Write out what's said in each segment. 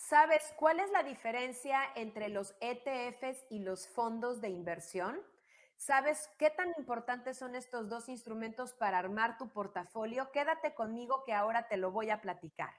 ¿Sabes cuál es la diferencia entre los ETFs y los fondos de inversión? ¿Sabes qué tan importantes son estos dos instrumentos para armar tu portafolio? Quédate conmigo que ahora te lo voy a platicar.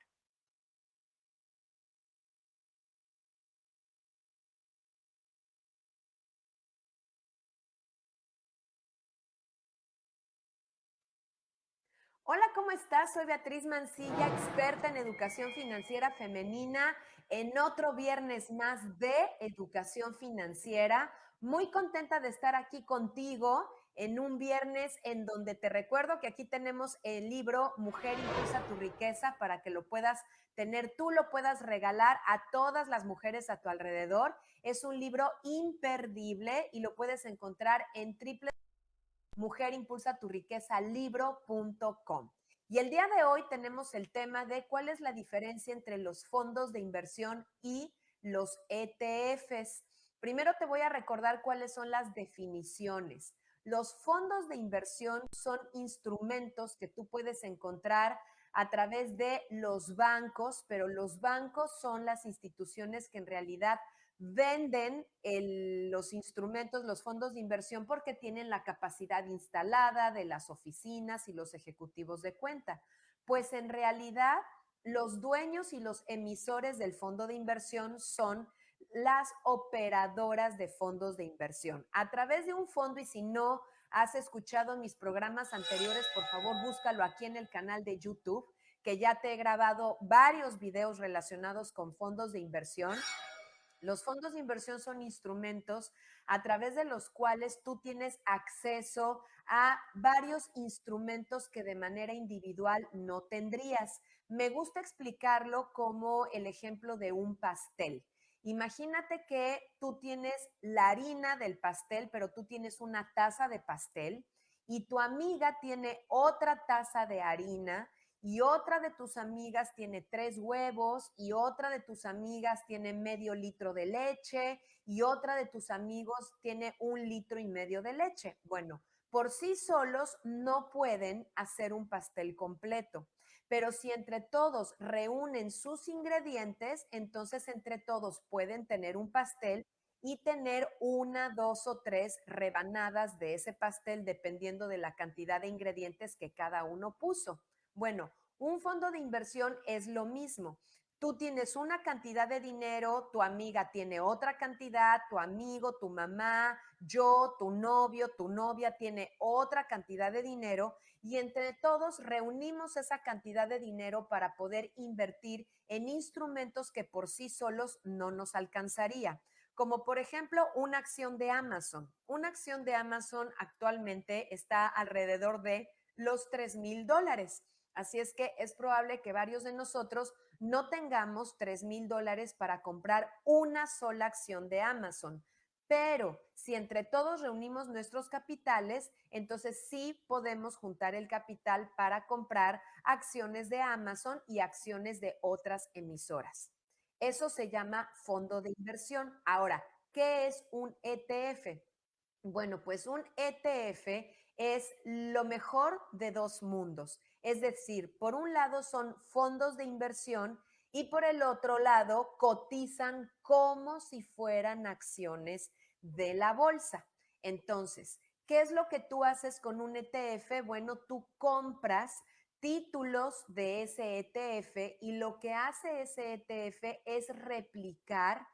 Hola, ¿cómo estás? Soy Beatriz Mancilla, experta en educación financiera femenina, en otro viernes más de educación financiera. Muy contenta de estar aquí contigo en un viernes en donde te recuerdo que aquí tenemos el libro Mujer Impulsa tu Riqueza para que lo puedas tener, tú lo puedas regalar a todas las mujeres a tu alrededor. Es un libro imperdible y lo puedes encontrar en mujerimpulsaturriquezalibro.com. Y el día de hoy tenemos el tema de cuál es la diferencia entre los fondos de inversión y los ETFs. Primero te voy a recordar cuáles son las definiciones. Los fondos de inversión son instrumentos que tú puedes encontrar a través de los bancos, pero los bancos son las instituciones que en realidad venden los instrumentos, los fondos de inversión, porque tienen la capacidad instalada de las oficinas y los ejecutivos de cuenta. Pues en realidad, los dueños y los emisores del fondo de inversión son las operadoras de fondos de inversión. A través de un fondo, y si no has escuchado mis programas anteriores, por favor, búscalo aquí en el canal de YouTube, que ya te he grabado varios videos relacionados con fondos de inversión. Los fondos de inversión son instrumentos a través de los cuales tú tienes acceso a varios instrumentos que de manera individual no tendrías. Me gusta explicarlo como el ejemplo de un pastel. Imagínate que tú tienes la harina del pastel, pero tú tienes una taza de pastel y tu amiga tiene otra taza de harina y otra de tus amigas tiene 3 huevos y otra de tus amigas tiene medio litro de leche y otra de tus amigos tiene 1,5 litros de leche. Bueno, por sí solos no pueden hacer un pastel completo, pero si entre todos reúnen sus ingredientes, entonces entre todos pueden tener un pastel y tener una, dos o tres rebanadas de ese pastel dependiendo de la cantidad de ingredientes que cada uno puso. Bueno, un fondo de inversión es lo mismo. Tú tienes una cantidad de dinero, tu amiga tiene otra cantidad, tu amigo, tu mamá, yo, tu novio, tu novia tiene otra cantidad de dinero y entre todos reunimos esa cantidad de dinero para poder invertir en instrumentos que por sí solos no nos alcanzaría. Como por ejemplo una acción de Amazon. Una acción de Amazon actualmente está alrededor de los $3,000. Así es que es probable que varios de nosotros no tengamos $3,000 para comprar una sola acción de Amazon. Pero si entre todos reunimos nuestros capitales, entonces sí podemos juntar el capital para comprar acciones de Amazon y acciones de otras emisoras. Eso se llama fondo de inversión. Ahora, ¿qué es un ETF? Bueno, pues un ETF es lo mejor de dos mundos. Es decir, por un lado son fondos de inversión y por el otro lado cotizan como si fueran acciones de la bolsa. Entonces, ¿qué es lo que tú haces con un ETF? Bueno, tú compras títulos de ese ETF y lo que hace ese ETF es replicar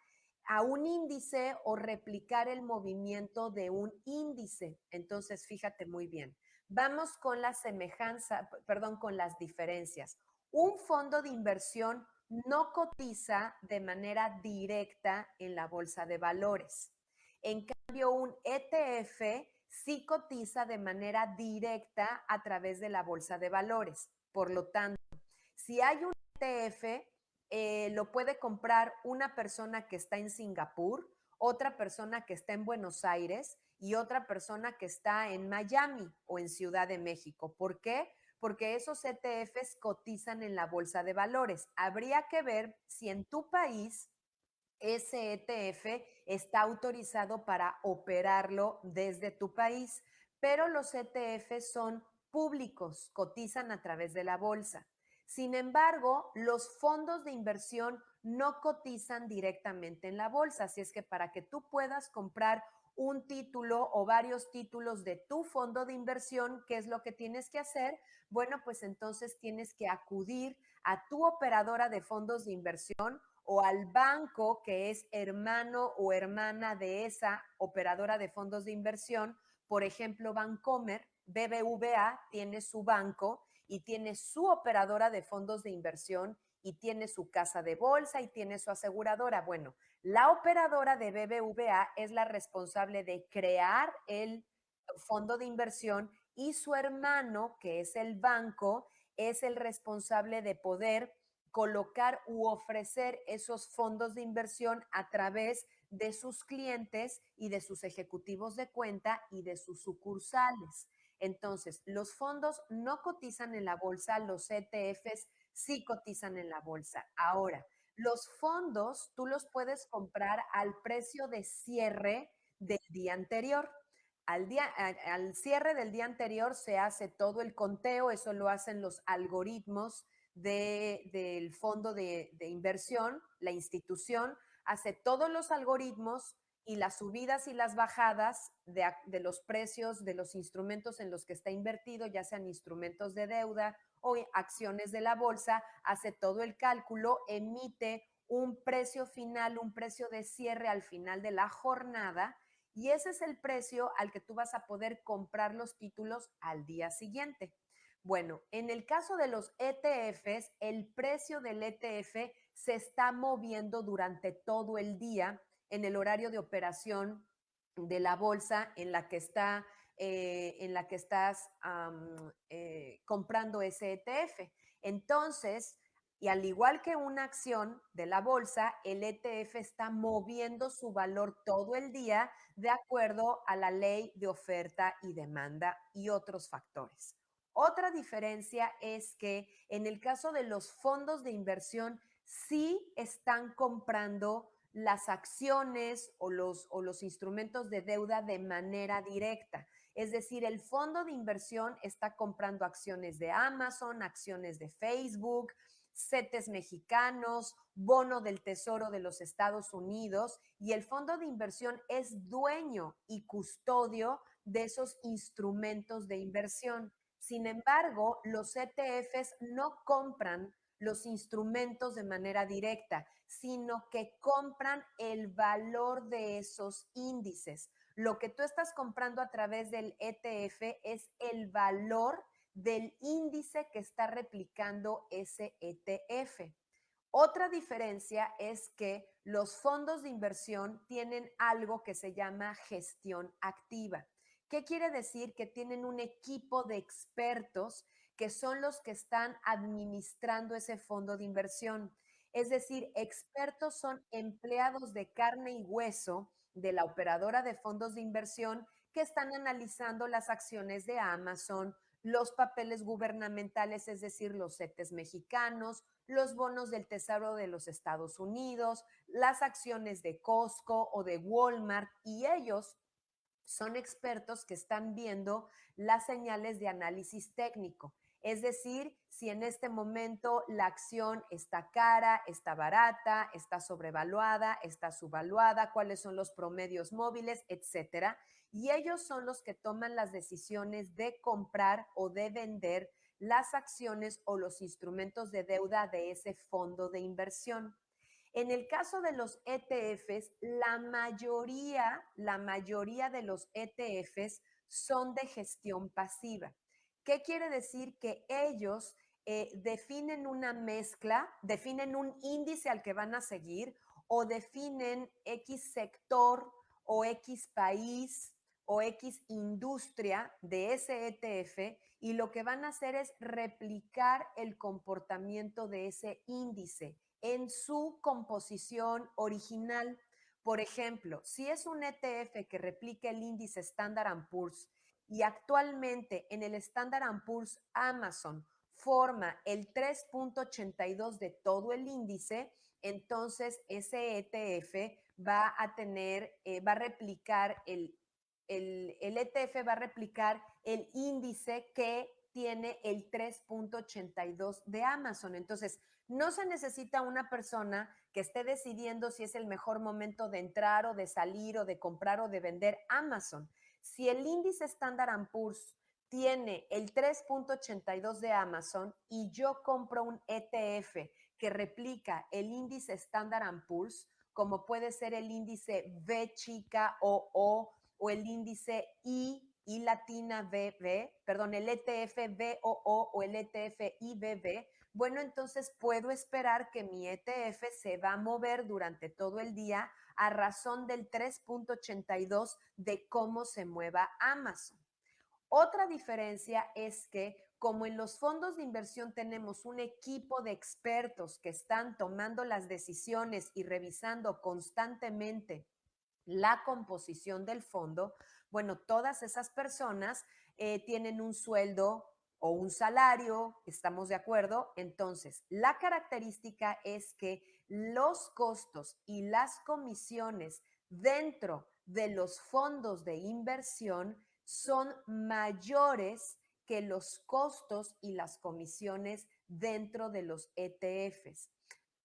a un índice o replicar el movimiento de un índice. Entonces, fíjate muy bien. Vamos con la semejanza, perdón, con las diferencias. Un fondo de inversión no cotiza de manera directa en la bolsa de valores. En cambio, un ETF sí cotiza de manera directa a través de la bolsa de valores. Por lo tanto, si hay un ETF, lo puede comprar una persona que está en Singapur, otra persona que está en Buenos Aires y otra persona que está en Miami o en Ciudad de México. ¿Por qué? Porque esos ETFs cotizan en la bolsa de valores. Habría que ver si en tu país ese ETF está autorizado para operarlo desde tu país, pero los ETFs son públicos, cotizan a través de la bolsa. Sin embargo, los fondos de inversión no cotizan directamente en la bolsa. Así es que para que tú puedas comprar un título o varios títulos de tu fondo de inversión, ¿qué es lo que tienes que hacer? Bueno, pues entonces tienes que acudir a tu operadora de fondos de inversión o al banco que es hermano o hermana de esa operadora de fondos de inversión. Por ejemplo, Bancomer, BBVA tiene su banco y tiene su operadora de fondos de inversión y tiene su casa de bolsa y tiene su aseguradora. Bueno, la operadora de BBVA es la responsable de crear el fondo de inversión y su hermano, que es el banco, es el responsable de poder colocar u ofrecer esos fondos de inversión a través de sus clientes y de sus ejecutivos de cuenta y de sus sucursales. Entonces, los fondos no cotizan en la bolsa, los ETFs sí cotizan en la bolsa. Ahora, los fondos tú los puedes comprar al precio de cierre del día anterior. Al cierre del día anterior se hace todo el conteo, eso lo hacen los algoritmos del fondo de inversión, la institución hace todos los algoritmos y las subidas y las bajadas de los precios de los instrumentos en los que está invertido, ya sean instrumentos de deuda o acciones de la bolsa, hace todo el cálculo, emite un precio final, un precio de cierre al final de la jornada y ese es el precio al que tú vas a poder comprar los títulos al día siguiente. Bueno, en el caso de los ETFs, el precio del ETF se está moviendo durante todo el día en el horario de operación de la bolsa en la que estás comprando ese ETF. Entonces, y al igual que una acción de la bolsa, el ETF está moviendo su valor todo el día de acuerdo a la ley de oferta y demanda y otros factores. Otra diferencia es que en el caso de los fondos de inversión sí están comprando las acciones o los instrumentos de deuda de manera directa. Es decir, el fondo de inversión está comprando acciones de Amazon, acciones de Facebook, CETES mexicanos, bono del Tesoro de los Estados Unidos y el fondo de inversión es dueño y custodio de esos instrumentos de inversión. Sin embargo, los ETFs no compran los instrumentos de manera directa, sino que compran el valor de esos índices. Lo que tú estás comprando a través del ETF es el valor del índice que está replicando ese ETF. Otra diferencia es que los fondos de inversión tienen algo que se llama gestión activa. ¿Qué quiere decir? Que tienen un equipo de expertos que son los que están administrando ese fondo de inversión. Es decir, expertos son empleados de carne y hueso de la operadora de fondos de inversión que están analizando las acciones de Amazon, los papeles gubernamentales, es decir, los CETES mexicanos, los bonos del Tesoro de los Estados Unidos, las acciones de Costco o de Walmart, y ellos son expertos que están viendo las señales de análisis técnico. Es decir, si en este momento la acción está cara, está barata, está sobrevaluada, está subvaluada, cuáles son los promedios móviles, etcétera. Y ellos son los que toman las decisiones de comprar o de vender las acciones o los instrumentos de deuda de ese fondo de inversión. En el caso de los ETFs, la mayoría de los ETFs son de gestión pasiva. ¿Qué quiere decir? Que ellos definen una mezcla, definen un índice al que van a seguir o definen X sector o X país o X industria de ese ETF y lo que van a hacer es replicar el comportamiento de ese índice en su composición original. Por ejemplo, si es un ETF que replica el índice Standard Poor's y actualmente en el Standard Poor's Amazon forma el 3.82 de todo el índice, entonces ese ETF va a tener, va a replicar el ETF va a replicar el índice que tiene el 3.82 de Amazon. Entonces, no se necesita una persona que esté decidiendo si es el mejor momento de entrar o de salir o de comprar o de vender Amazon. Si el índice Standard Poor's tiene el 3.82 de Amazon y yo compro un ETF que replica el índice Standard Poor's, como puede ser el índice V chica o el índice I latina BB, perdón, el ETF BOO o el ETF IBB, bueno, entonces puedo esperar que mi ETF se va a mover durante todo el día a razón del 3.82 de cómo se mueva Amazon. Otra diferencia es que como en los fondos de inversión tenemos un equipo de expertos que están tomando las decisiones y revisando constantemente la composición del fondo, bueno, todas esas personas tienen un sueldo o un salario, ¿estamos de acuerdo? Entonces, la característica es que los costos y las comisiones dentro de los fondos de inversión son mayores que los costos y las comisiones dentro de los ETFs.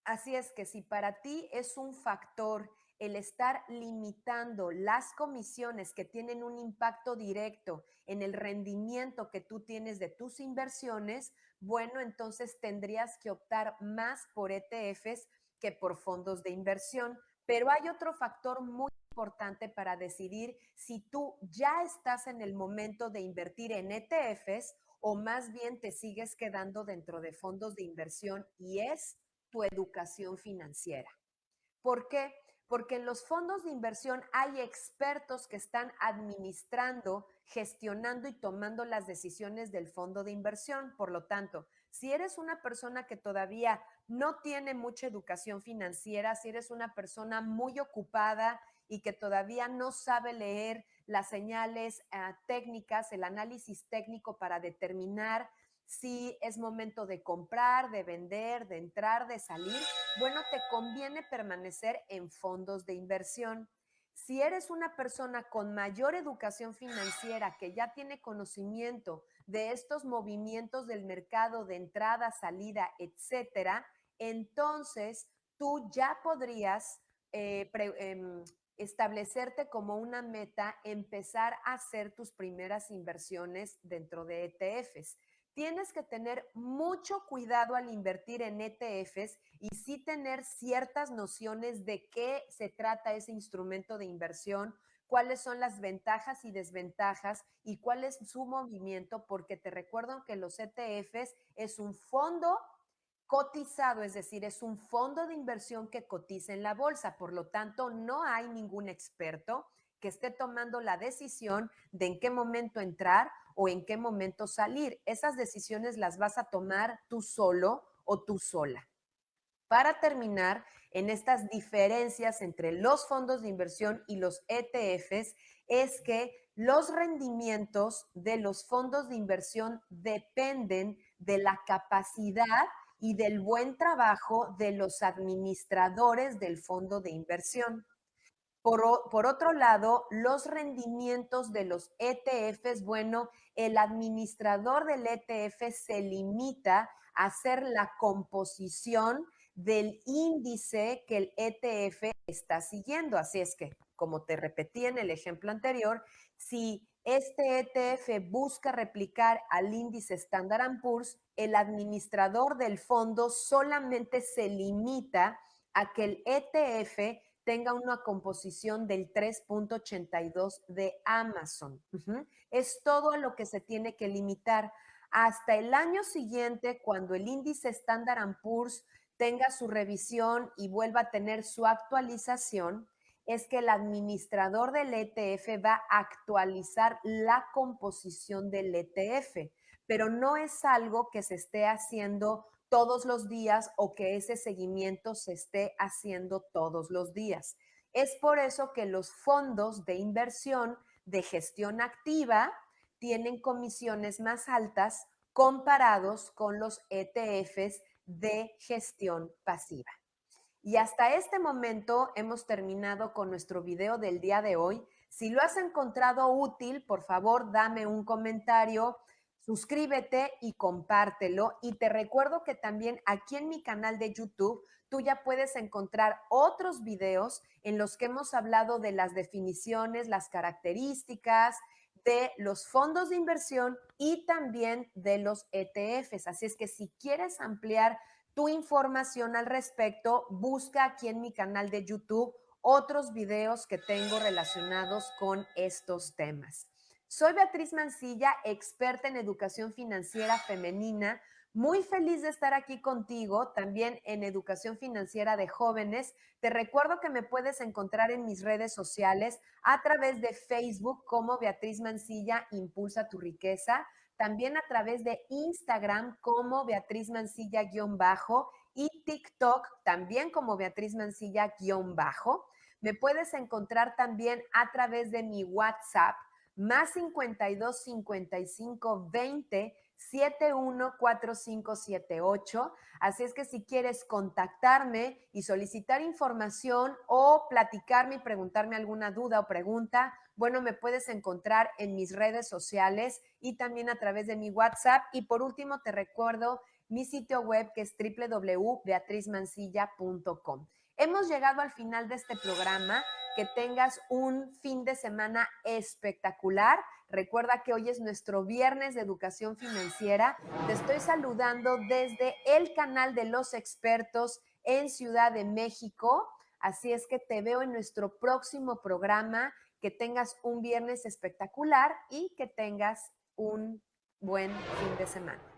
Así es que si para ti es un factor el estar limitando las comisiones que tienen un impacto directo en el rendimiento que tú tienes de tus inversiones, bueno, entonces tendrías que optar más por ETFs que por fondos de inversión. Pero hay otro factor muy importante para decidir si tú ya estás en el momento de invertir en ETFs o más bien te sigues quedando dentro de fondos de inversión y es tu educación financiera. ¿Por qué? Porque en los fondos de inversión hay expertos que están administrando, gestionando y tomando las decisiones del fondo de inversión. Por lo tanto, si eres una persona que todavía no tiene mucha educación financiera, si eres una persona muy ocupada y que todavía no sabe leer las señales técnicas, el análisis técnico para determinar si es momento de comprar, de vender, de entrar, de salir, bueno, te conviene permanecer en fondos de inversión. Si eres una persona con mayor educación financiera que ya tiene conocimiento de estos movimientos del mercado de entrada, salida, etcétera, entonces tú ya podrías establecerte como una meta, empezar a hacer tus primeras inversiones dentro de ETFs. Tienes que tener mucho cuidado al invertir en ETFs y sí tener ciertas nociones de qué se trata ese instrumento de inversión, cuáles son las ventajas y desventajas y cuál es su movimiento, porque te recuerdo que los ETFs es un fondo cotizado, es decir, es un fondo de inversión que cotiza en la bolsa. Por lo tanto, no hay ningún experto que esté tomando la decisión de en qué momento entrar o en qué momento salir. Esas decisiones las vas a tomar tú solo o tú sola. Para terminar, en estas diferencias entre los fondos de inversión y los ETFs, es que los rendimientos de los fondos de inversión dependen de la capacidad y del buen trabajo de los administradores del fondo de inversión. Por otro lado, los rendimientos de los ETFs, bueno, el administrador del ETF se limita a hacer la composición del índice que el ETF está siguiendo. Así es que, como te repetí en el ejemplo anterior, si este ETF busca replicar al índice Standard Poor's, el administrador del fondo solamente se limita a que el ETF tenga una composición del 3.82 de Amazon. Es todo a lo que se tiene que limitar. Hasta el año siguiente, cuando el índice Standard Poor's tenga su revisión y vuelva a tener su actualización, es que el administrador del ETF va a actualizar la composición del ETF, pero no es algo que se esté haciendo todos los días o que ese seguimiento se esté haciendo todos los días. Es por eso que los fondos de inversión de gestión activa tienen comisiones más altas comparados con los ETFs de gestión pasiva. Y hasta este momento hemos terminado con nuestro video del día de hoy. Si lo has encontrado útil, por favor, dame un comentario, Suscríbete y compártelo. Y te recuerdo que también aquí en mi canal de YouTube tú ya puedes encontrar otros videos en los que hemos hablado de las definiciones, las características de los fondos de inversión y también de los ETFs. Así es que si quieres ampliar tu información al respecto, busca aquí en mi canal de YouTube otros videos que tengo relacionados con estos temas. Soy Beatriz Mancilla, experta en educación financiera femenina. Muy feliz de estar aquí contigo, también en educación financiera de jóvenes. Te recuerdo que me puedes encontrar en mis redes sociales a través de Facebook como Beatriz Mancilla, Impulsa tu Riqueza, también a través de Instagram como Beatriz Mancilla-bajo y TikTok también como Beatriz Mancilla-bajo. Me puedes encontrar también a través de mi WhatsApp más 52 55 20 71 4578. Así es que si quieres contactarme y solicitar información o platicarme y preguntarme alguna duda o pregunta, bueno, me puedes encontrar en mis redes sociales y también a través de mi WhatsApp. Y por último, te recuerdo mi sitio web que es www.beatrizmancilla.com. Hemos llegado al final de este programa. Que tengas un fin de semana espectacular. Recuerda que hoy es nuestro viernes de educación financiera. Te estoy saludando desde el canal de los expertos en Ciudad de México. Así es que te veo en nuestro próximo programa. Que tengas un viernes espectacular y que tengas un buen fin de semana.